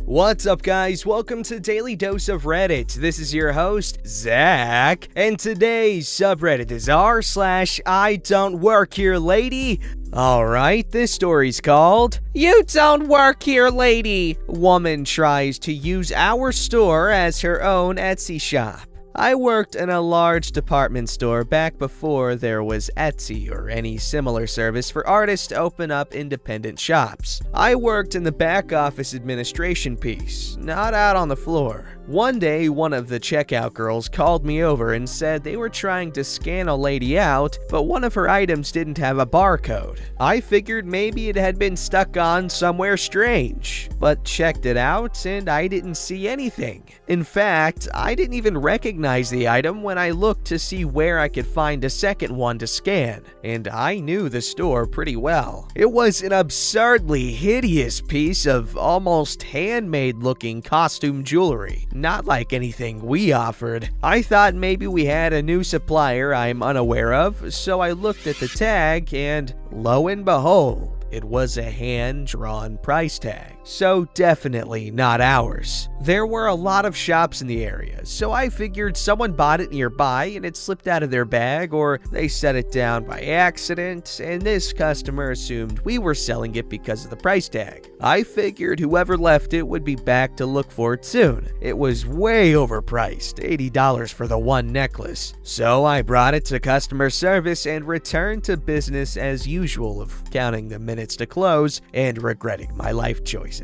What's up, guys? Welcome to Daily Dose of Reddit. This is your host, Zach, and today's subreddit is r/IDontWorkHereLady. Alright, this story's called You Don't Work Here, Lady. Woman tries to use our store as her own Etsy shop. I worked in a large department store back before there was Etsy or any similar service for artists to open up independent shops. I worked in the back office administration piece, not out on the floor. One day, one of the checkout girls called me over and said they were trying to scan a lady out, but one of her items didn't have a barcode. I figured maybe it had been stuck on somewhere strange, but checked it out and I didn't see anything. In fact, I didn't even recognize the item when I looked to see where I could find a second one to scan, and I knew the store pretty well. It was an absurdly hideous piece of almost handmade looking costume jewelry. Not like anything we offered. I thought maybe we had a new supplier I'm unaware of, so I looked at the tag and lo and behold, it was a hand-drawn price tag. So definitely not ours. There were a lot of shops in the area, so I figured someone bought it nearby and it slipped out of their bag, or they set it down by accident, and this customer assumed we were selling it because of the price tag. I figured whoever left it would be back to look for it soon. It was way overpriced, $80 for the one necklace. So I brought it to customer service and returned to business as usual of counting the minutes to close and regretting my life choices.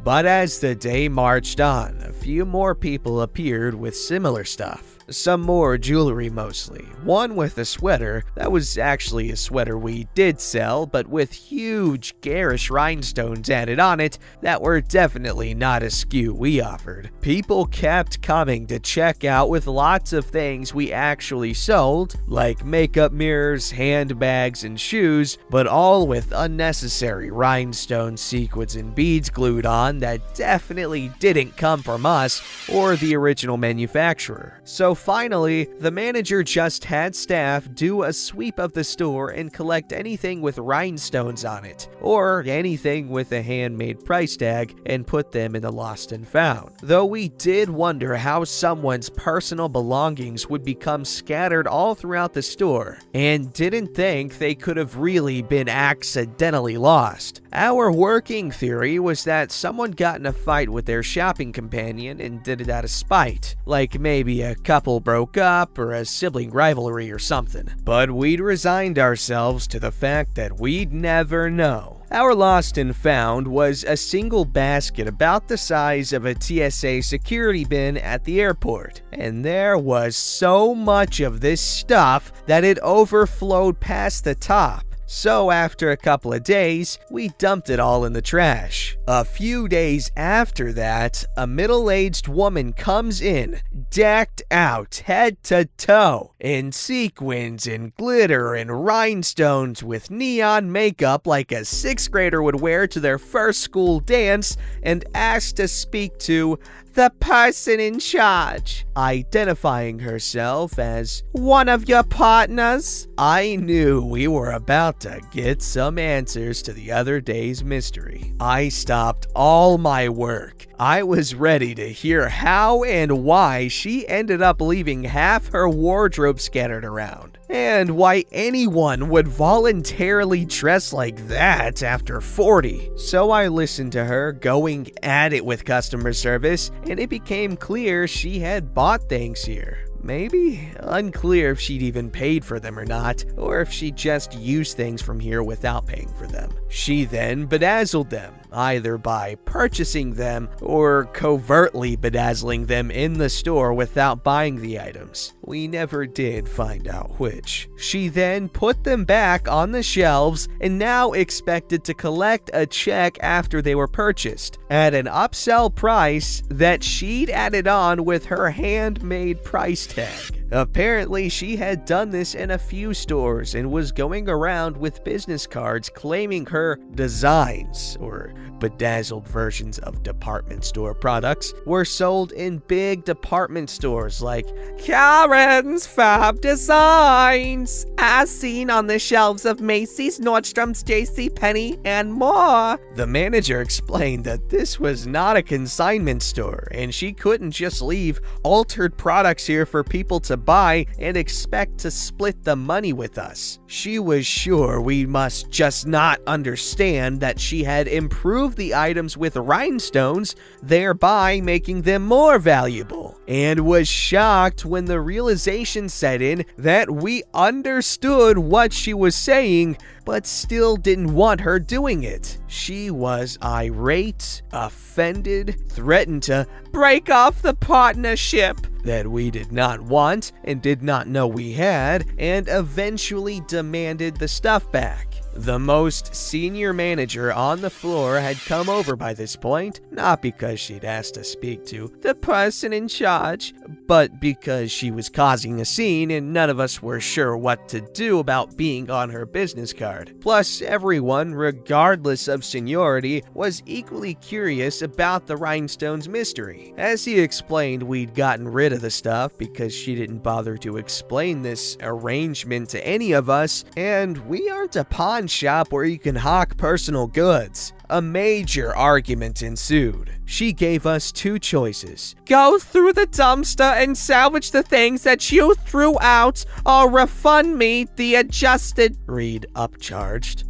But as the day marched on, a few more people appeared with similar stuff. Some more jewelry mostly. One with a sweater that was actually a sweater we did sell, but with huge garish rhinestones added on it that were definitely not a SKU we offered. People kept coming to check out with lots of things we actually sold, like makeup mirrors, handbags, and shoes, but all with unnecessary rhinestone sequins and beads glued on that definitely didn't come from us or the original manufacturer. So finally, the manager just had staff do a sweep of the store and collect anything with rhinestones on it, or anything with a handmade price tag, and put them in the lost and found. Though we did wonder how someone's personal belongings would become scattered all throughout the store, and didn't think they could have really been accidentally lost. Our working theory was that someone got in a fight with their shopping companion and did it out of spite, like maybe a couple broke up or a sibling rivalry or something. But we'd resigned ourselves to the fact that we'd never know. Our lost and found was a single basket about the size of a TSA security bin at the airport, and there was so much of this stuff that it overflowed past the top. So after a couple of days, we dumped it all in the trash. A few days after that, a middle-aged woman comes in, decked out head to toe, in sequins and glitter and rhinestones with neon makeup like a 6th grader would wear to their first school dance, and asked to speak to the person in charge, identifying herself as one of your partners. I knew we were about to get some answers to the other day's mystery. I stopped all my work. I was ready to hear how and why she ended up leaving half her wardrobe scattered around, and why anyone would voluntarily dress like that after 40. So I listened to her going at it with customer service, and it became clear she had bought things here. Maybe? Unclear if she'd even paid for them or not, or if she just used things from here without paying for them. She then bedazzled them, either by purchasing them or covertly bedazzling them in the store without buying the items. We never did find out which. She then put them back on the shelves and now expected to collect a check after they were purchased at an upsell price that she'd added on with her handmade price tag. Apparently, she had done this in a few stores and was going around with business cards claiming her designs, or bedazzled versions of department store products, were sold in big department stores like Karen's Fab Designs, as seen on the shelves of Macy's, Nordstrom's, JCPenney, and more. The manager explained that this was not a consignment store, and she couldn't just leave altered products here for people to buy and expect to split the money with us. She was sure we must just not understand that she had improved the items with rhinestones, thereby making them more valuable, and was shocked when the realization set in that we understood what she was saying, but still didn't want her doing it. She was irate, offended, threatened to break off the partnership that we did not want and did not know we had, and eventually demanded the stuff back. The most senior manager on the floor had come over by this point, not because she'd asked to speak to the person in charge, but because she was causing a scene and none of us were sure what to do about being on her business card. Plus, everyone, regardless of seniority, was equally curious about the rhinestones mystery. As he explained, we'd gotten rid of the stuff because she didn't bother to explain this arrangement to any of us, and we aren't a pawn shop where you can hawk personal goods. A major argument ensued. She gave us two choices: go through the dumpster and salvage the things that you threw out, or refund me the adjusted, read upcharged,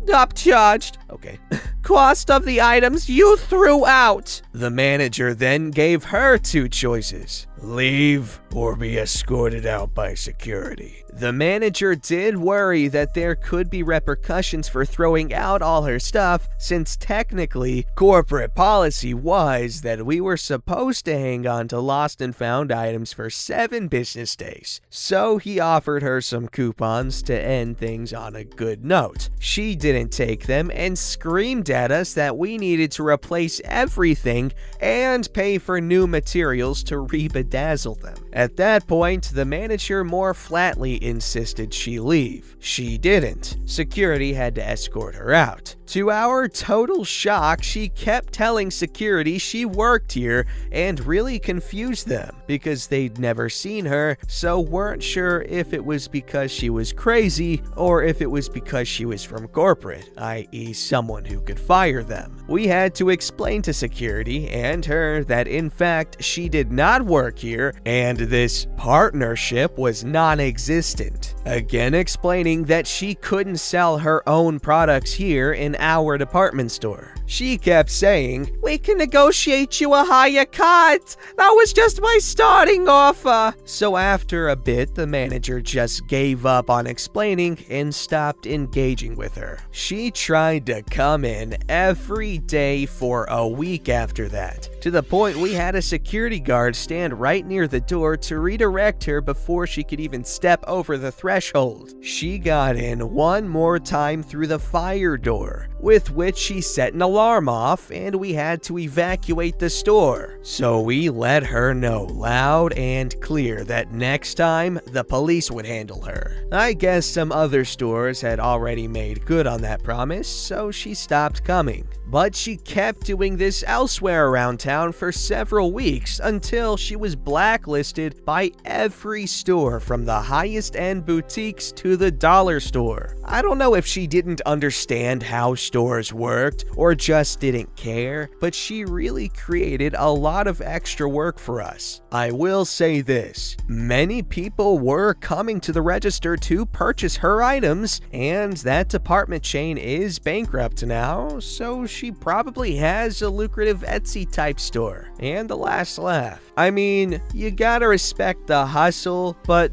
okay, cost of the items you threw out. The manager then gave her two choices: leave or be escorted out by security. The manager did worry that there could be repercussions for throwing out all her stuff, since technically corporate policy was that we were supposed to hang on to lost and found items for 7 business days. So he offered her some coupons to end things on a good note. She didn't take them and screamed at us that we needed to replace everything and pay for new materials to re-bedazzle them. At that point, the manager more flatly insisted she leave. She didn't. Security had to escort her out. To our total shock, she kept telling security she worked here and really confused them because they'd never seen her, so weren't sure if it was because she was crazy or if it was because she was from corporate, i.e. someone who could fire them. We had to explain to security and her that in fact she did not work here and this partnership was non-existent. Again explaining that she couldn't sell her own products here in our department store. She kept saying, "We can negotiate you a higher cut. That was just my starting offer." So after a bit, the manager just gave up on explaining and stopped engaging with her. She tried to come in every day for a week after that, to the point we had a security guard stand right near the door to redirect her before she could even step over the threshold. She got in one more time through the fire door, with which she set an alarm off, and we had to evacuate the store. So we let her know loud and clear that next time the police would handle her. I guess some other stores had already made good on that promise, so she stopped coming. But she kept doing this elsewhere around town for several weeks until she was blacklisted by every store, from the highest end boutiques to the dollar store. I don't know if she didn't understand how stores worked or just didn't care, but she really created a lot of extra work for us. I will say this: many people were coming to the register to purchase her items, and that department chain is bankrupt now, so she probably has a lucrative Etsy type store. And the last laugh. I mean, you gotta respect the hustle, but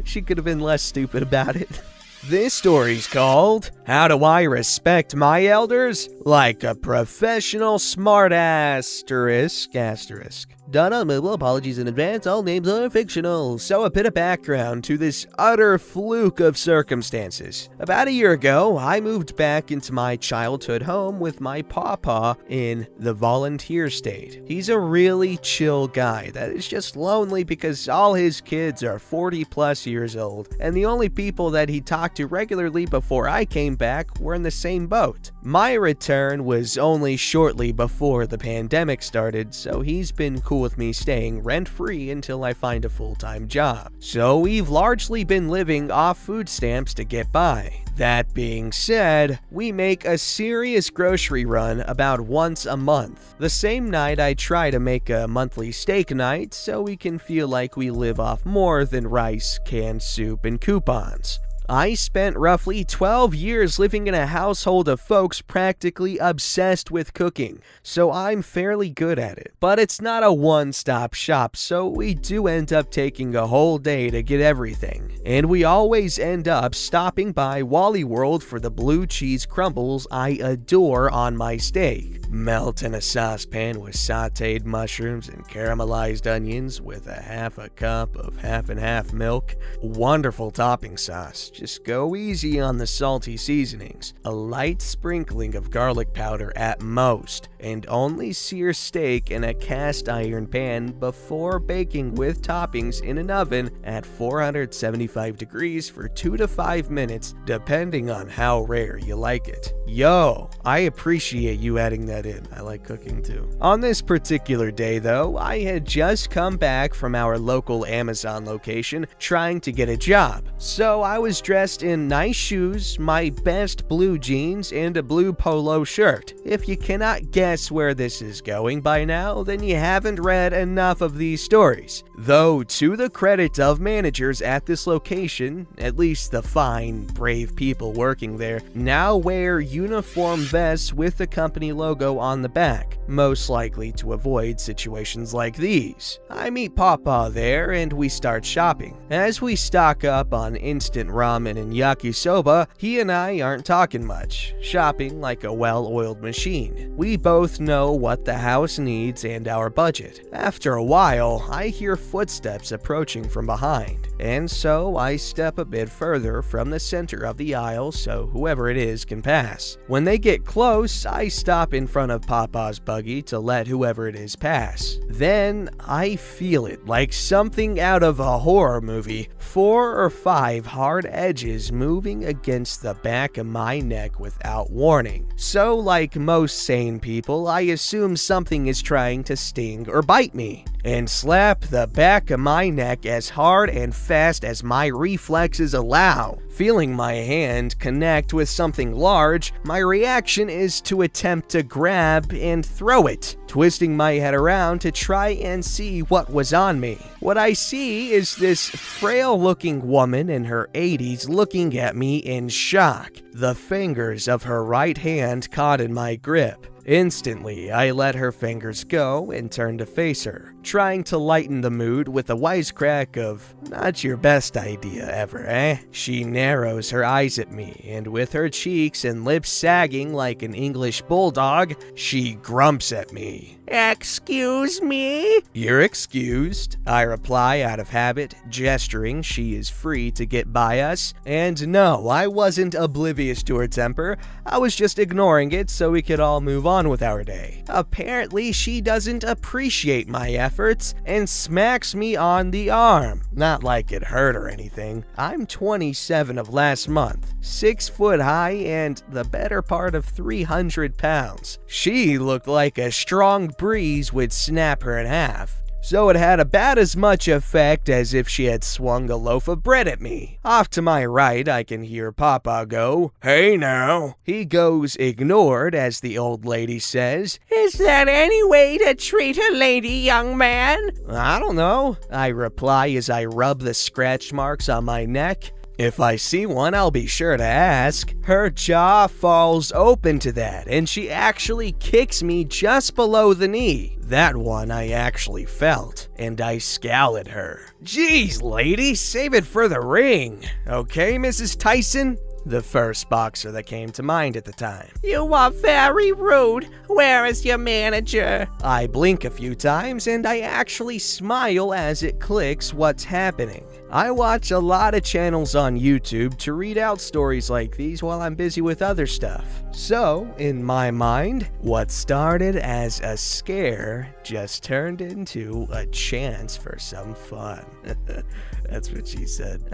she could have been less stupid about it. This story's called How do I respect my elders? Like a professional smartass***. Done on mobile, apologies in advance, all names are fictional. So a bit of background to this utter fluke of circumstances. About a year ago, I moved back into my childhood home with my pawpaw in the volunteer state. He's a really chill guy that is just lonely because all his kids are 40 plus years old, and the only people that he talked to regularly before I came back were in the same boat. My return was only shortly before the pandemic started, so he's been cool with me staying rent-free until I find a full-time job. So we've largely been living off food stamps to get by. That being said, we make a serious grocery run about once a month. The same night I try to make a monthly steak night so we can feel like we live off more than rice, canned soup, and coupons. I spent roughly 12 years living in a household of folks practically obsessed with cooking, so I'm fairly good at it. But it's not a one-stop shop, so we do end up taking a whole day to get everything. And we always end up stopping by Wally World for the blue cheese crumbles I adore on my steak. Melt in a saucepan with sauteed mushrooms and caramelized onions with a half a cup of half and half milk. Wonderful topping sauce. Just go easy on the salty seasonings. A light sprinkling of garlic powder at most, and only sear steak in a cast iron pan before baking with toppings in an oven at 475 degrees for 2 to 5 minutes, depending on how rare you like it. Yo, I appreciate you adding that in. I like cooking too. On this particular day though, I had just come back from our local Amazon location trying to get a job. So I was dressed in nice shoes, my best blue jeans, and a blue polo shirt. If you cannot guess where this is going by now, then you haven't read enough of these stories. Though, to the credit of managers at this location, at least the fine, brave people working there, now wear uniform vests with the company logo on the back, most likely to avoid situations like these. I meet Papa there and we start shopping. As we stock up on instant ramen and yakisoba, he and I aren't talking much, shopping like a well-oiled machine. We both know what the house needs and our budget. After a while, I hear footsteps approaching from behind, and so I step a bit further from the center of the aisle so whoever it is can pass. When they get close, I stop in front of Papa's buggy to let whoever it is pass. Then I feel it like something out of a horror movie. 4 or 5 hard edges moving against the back of my neck without warning. So like most sane people, I assume something is trying to sting or bite me, and slap the back of my neck as hard and fast as my reflexes allow. Feeling my hand connect with something large, my reaction is to attempt to grab and throw it, twisting my head around to try and see what was on me. What I see is this frail-looking woman in her 80s looking at me in shock, the fingers of her right hand caught in my grip. Instantly, I let her fingers go and turn to face her, trying to lighten the mood with a wisecrack of, "Not your best idea ever, eh?" She narrows her eyes at me, and with her cheeks and lips sagging like an English bulldog, she grumps at me. "Excuse me?" "You're excused," I reply out of habit, gesturing she is free to get by us. And no, I wasn't oblivious to her temper. I was just ignoring it so we could all move on with our day. Apparently, she doesn't appreciate my efforts and smacks me on the arm. Not like it hurt or anything. I'm 27 of last month, 6 foot high, and the better part of 300 pounds. She looked like a strong breeze would snap her in half. So it had about as much effect as if she had swung a loaf of bread at me. Off to my right, I can hear Papa go, "Hey now." He goes ignored as the old lady says, "Is that any way to treat a lady, young man?" "I don't know," I reply as I rub the scratch marks on my neck. "If I see one, I'll be sure to ask." Her jaw falls open to that, and she actually kicks me just below the knee. That one I actually felt, and I scowl at her. "Geez, lady, save it for the ring. Okay, Mrs. Tyson?" the first boxer that came to mind at the time. You are very rude. Where is your manager? I blink a few times and I actually smile as it clicks what's happening. I watch a lot of channels on YouTube to read out stories like these while I'm busy with other stuff. So, in my mind, what started as a scare just turned into a chance for some fun. That's what she said.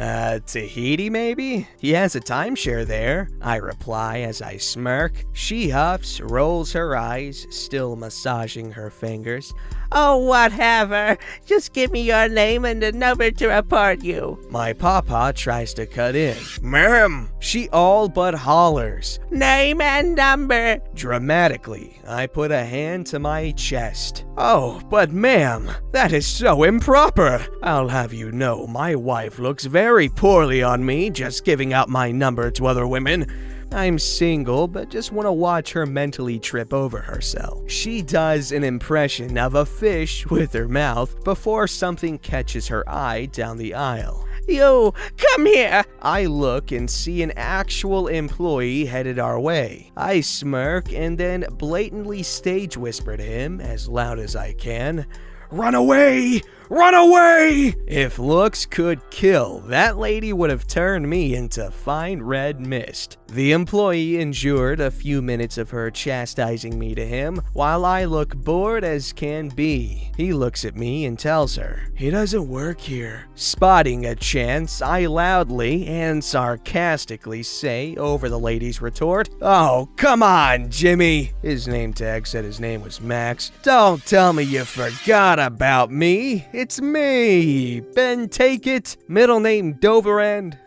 Tahiti maybe? He has a timeshare there, I reply as I smirk. She huffs, rolls her eyes, still massaging her fingers. Oh, whatever. Just give me your name and the number to report you. My papa tries to cut in. Ma'am! She all but hollers. Name and number. Dramatically, I put a hand to my chest. Oh, but ma'am, that is so improper. I'll have you know my wife looks very poorly on me just giving out my number to other women. I'm single, but just want to watch her mentally trip over herself. She does an impression of a fish with her mouth before something catches her eye down the aisle. You, come here. I look and see an actual employee headed our way. I smirk and then blatantly stage whisper to him as loud as I can, "Run away! Run away!" If looks could kill, that lady would have turned me into fine red mist. The employee endured a few minutes of her chastising me to him, while I look bored as can be. He looks at me and tells her, "He doesn't work here." Spotting a chance, I loudly and sarcastically say over the lady's retort, "Oh, come on, Jimmy." His name tag said his name was Max. "Don't tell me you forgot about me. It's me, Ben Take It, middle name Doverend."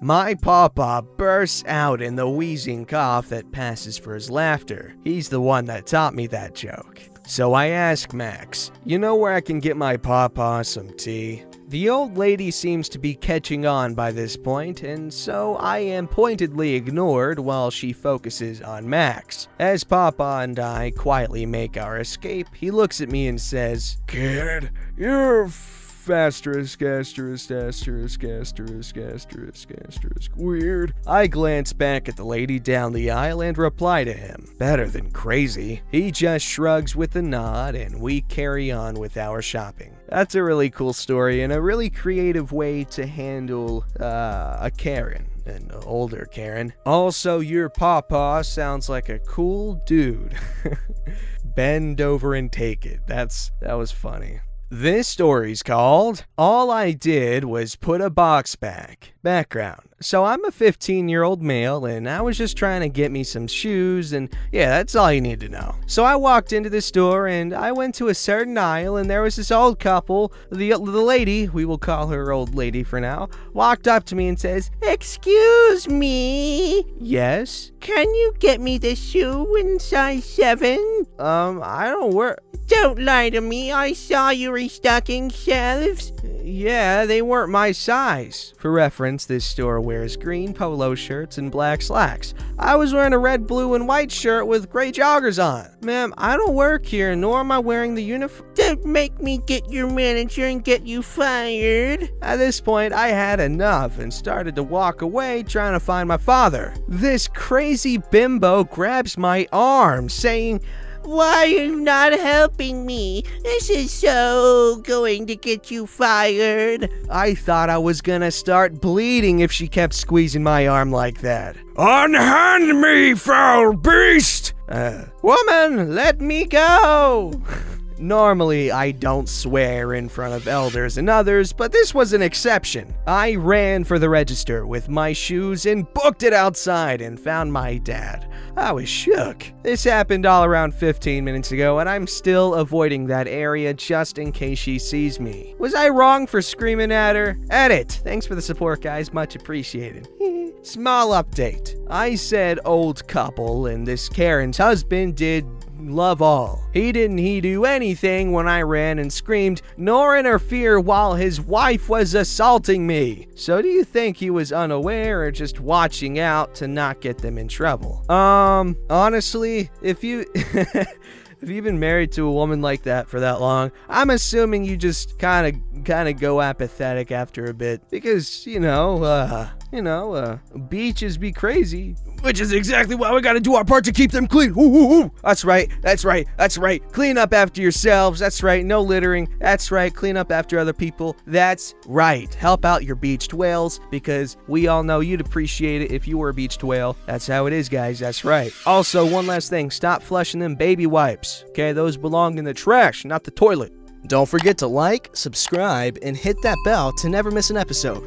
My papa bursts out in the wheezing cough that passes for his laughter. He's the one that taught me that joke. So I ask Max, "You know where I can get my papa some tea?" The old lady seems to be catching on by this point, and so I am pointedly ignored while she focuses on Max. As Papa and I quietly make our escape, he looks at me and says, "Kid, you're weird." I glance back at the lady down the aisle and reply to him, "Better than crazy." He just shrugs with a nod and we carry on with our shopping. That's a really cool story and a really creative way to handle a Karen. An older Karen. Also, your papa sounds like a cool dude. Bend over and take it. That was funny. This story's called All I Did Was Put a Box Back. Background. So I'm a 15-year-old male and I was just trying to get me some shoes and yeah, that's all you need to know. So I walked into the store and I went to a certain aisle and there was this old couple. The lady, we will call her old lady for now, walked up to me and says, "Excuse me." "Yes?" "Can you get me the shoe in size 7? I don't work. Don't lie to me. I saw you restocking shelves. Yeah, they weren't my size. For reference, this store wears green polo shirts and black slacks. I was wearing a red, blue, and white shirt with gray joggers on. Ma'am, I don't work here, nor am I wearing the uniform. Don't make me get your manager and get you fired." At this point, I had enough and started to walk away trying to find my father. This crazy bimbo grabs my arm, saying, "Why are you not helping me? This is so going to get you fired." I thought I was gonna start bleeding if she kept squeezing my arm like that. "Unhand me, foul beast!" Woman, let me go!" Normally, I don't swear in front of elders and others, but this was an exception. I ran for the register with my shoes and booked it outside and found my dad. I was shook. This happened all around 15 minutes ago, and I'm still avoiding that area just in case she sees me. Was I wrong for screaming at her? Edit. Thanks for the support, guys. Much appreciated. Small update. I said old couple, and this Karen's husband did love all. He didn't do anything when I ran and screamed, nor interfere while his wife was assaulting me. So do you think he was unaware or just watching out to not get them in trouble? Honestly, if you if you've been married to a woman like that for that long, I'm assuming you just kind of go apathetic after a bit because, beaches be crazy. Which is exactly why we gotta do our part to keep them clean. Ooh, ooh, ooh. That's right. Clean up after yourselves. That's right. No littering. That's right. Clean up after other people. That's right. Help out your beached whales, because we all know you'd appreciate it if you were a beached whale. That's how it is, guys. That's right. Also, one last thing. Stop flushing them baby wipes. Okay, those belong in the trash, not the toilet. Don't forget to like, subscribe, and hit that bell to never miss an episode.